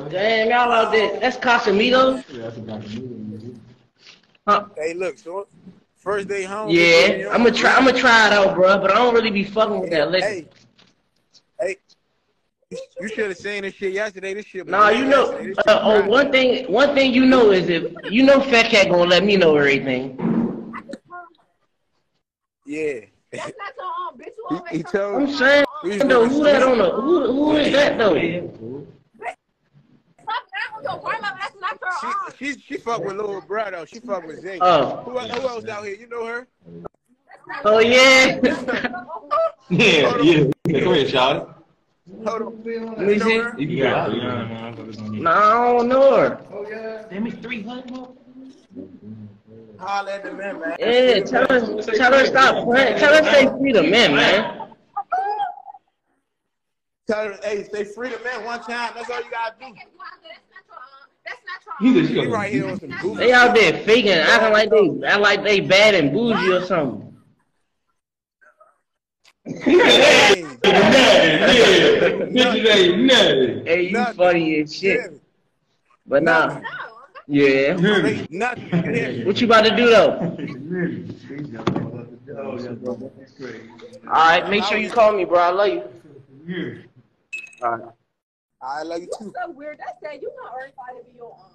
Damn, y'all out there. That's Casamigos? Huh? Hey, look, so first day home. Yeah, I'm gonna try it out, bro. But I don't really be fucking with that liquor. Hey, you should have seen this shit yesterday. This shit was Nah, you know. One thing you know is if you know Fat Cat gonna let me know everything. Yeah. That's not your own, bitch. You always he told. I'm saying though, who that on the who is that though? Your grandma, that's not your own. She fuck with little brother. She fuck with Zay. Oh. Who else out here? You know her? Oh yeah. yeah. Go ahead, Charlie. Hold on. Let me see. Yeah. I don't know her. Oh yeah. Damn it, 300. Holla at the man. Yeah, tell her stop playing. Tell her say free the man. Tell her, hey, say free the man one time. That's all you gotta do. That's not your own. He right here on some goofy. They out there faking, acting like they bad and bougie or something. Hey, you funny as shit. But nah. Yeah. Nothing. What you about to do though? Alright, make sure you call me, bro. I love you. Alright. I love you too. What's so weird? That's that you not everybody to be your own.